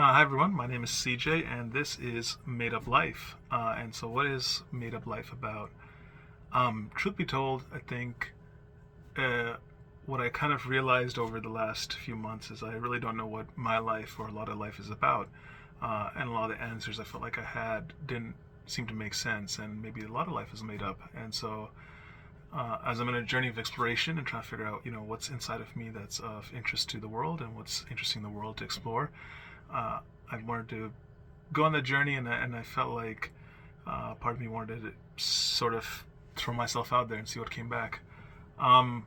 Hi everyone, my name is CJ and this is Made Up Life. And so what is Made Up Life about? Truth be told, I think uh, what I kind of realized over the last few months is I really don't know what my life or a lot of life is about. And a lot of the answers I felt like I had didn't seem to make sense, and maybe a lot of life is made up. And so as I'm in a journey of exploration and trying to figure out, what's inside of me that's of interest to the world and what's interesting in the world to explore, uh, I wanted to go on that journey, and I felt like part of me wanted to sort of throw myself out there and see what came back. Um,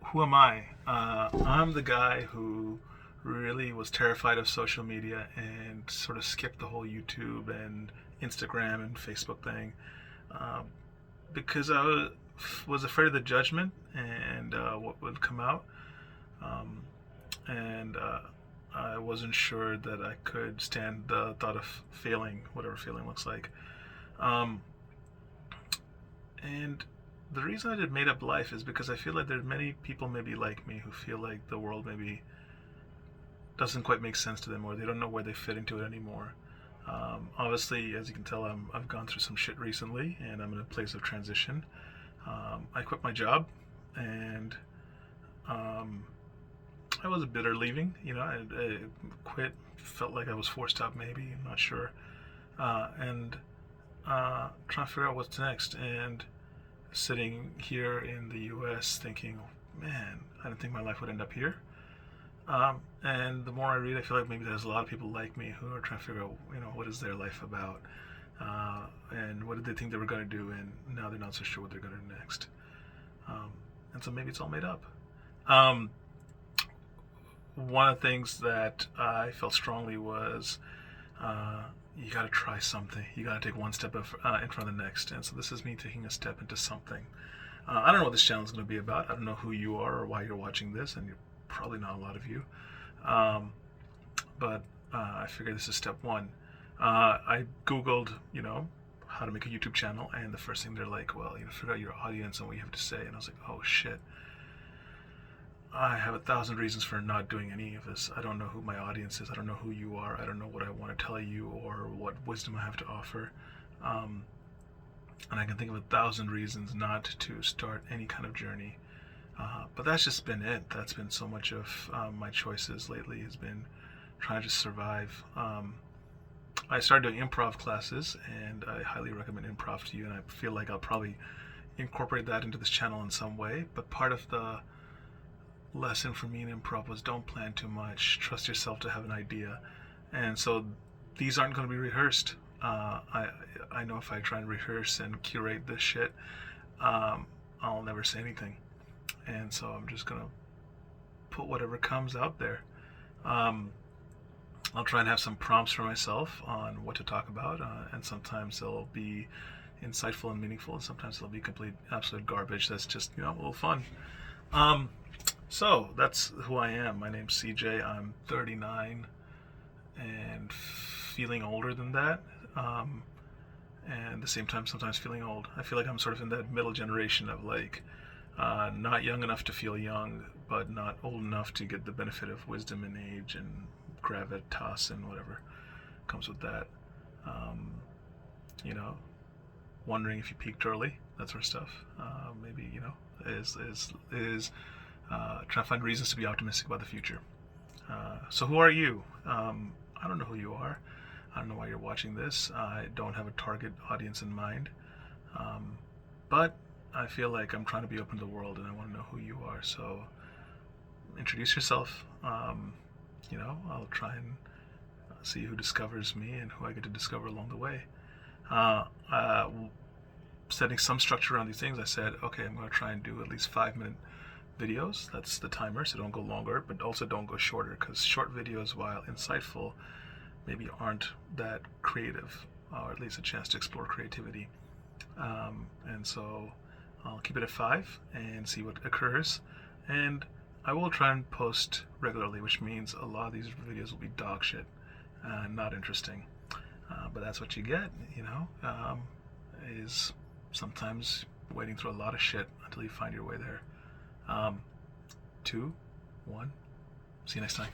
who am I? I'm the guy who really was terrified of social media and sort of skipped the whole YouTube and Instagram and Facebook thing uh, because I was afraid of the judgment and what would come out. Um, and I wasn't sure that I could stand the thought of failing, whatever failing looks like. Um, and the reason I did Made Up Life is because I feel like there's many people maybe like me who feel like the world maybe doesn't quite make sense to them, or they don't know where they fit into it anymore. Obviously, as you can tell, I've gone through some shit recently, and I'm in a place of transition. I quit my job, and um, I was bitter leaving. I quit. Felt like I was forced out. Maybe, I'm not sure. And trying to figure out what's next. And sitting here in the U.S. thinking, man, I didn't think my life would end up here. And the more I read, I feel like maybe there's a lot of people like me who are trying to figure out, what is their life about, and what did they think they were going to do, and now they're not so sure what they're going to do next. And so maybe it's all made up. Um, One of the things that I felt strongly was you got to try something. You got to take one step in front of the next. And so this is me taking a step into something. I don't know what this channel is going to be about. I don't know who you are or why you're watching this, and you're probably not a lot of you. Um, but I figured this is step one. I Googled, how to make a YouTube channel, and the first thing they're like, well, figure out your audience and what you have to say. And I was like, oh shit. I have 1,000 reasons for not doing any of this. I don't know who my audience is. I don't know who you are. I don't know what I want to tell you or what wisdom I have to offer. And I can think of 1,000 reasons not to start any kind of journey. But that's just been it. That's been so much of my choices lately, has been trying to just survive. I started doing improv classes, and I highly recommend improv to you, and I feel like I'll probably incorporate that into this channel in some way. But part of the lesson for me in improv was don't plan too much, trust yourself to have an idea. And so these aren't going to be rehearsed. I know if I try and rehearse and curate this shit, I'll never say anything. And so I'm just gonna put whatever comes out there. I'll try and have some prompts for myself on what to talk about, and sometimes they'll be insightful and meaningful, and sometimes they'll be complete absolute garbage that's just a little fun. So that's who I am. My name's CJ. I'm 39 and feeling older than that. And at the same time, sometimes feeling old. I feel like I'm sort of in that middle generation of like, not young enough to feel young, but not old enough to get the benefit of wisdom and age and gravitas and whatever comes with that. You know, wondering if you peaked early, that sort of stuff. Maybe is trying to find reasons to be optimistic about the future. So who are you? I don't know who you are. I don't know why you're watching this. I don't have a target audience in mind. But I feel like I'm trying to be open to the world, and I want to know who you are. So introduce yourself. I'll try and see who discovers me and who I get to discover along the way. Setting some structure around these things, I said, okay, I'm going to try and do at least 5-minute videos. That's the timer, so don't go longer, but also don't go shorter, because short videos, while insightful, maybe aren't that creative, or at least a chance to explore creativity. And so I'll keep it at 5 and see what occurs. And I will try and post regularly, which means a lot of these videos will be dog shit, not interesting. But that's what you get, is sometimes wading through a lot of shit until you find your way there. 2, 1, see you next time.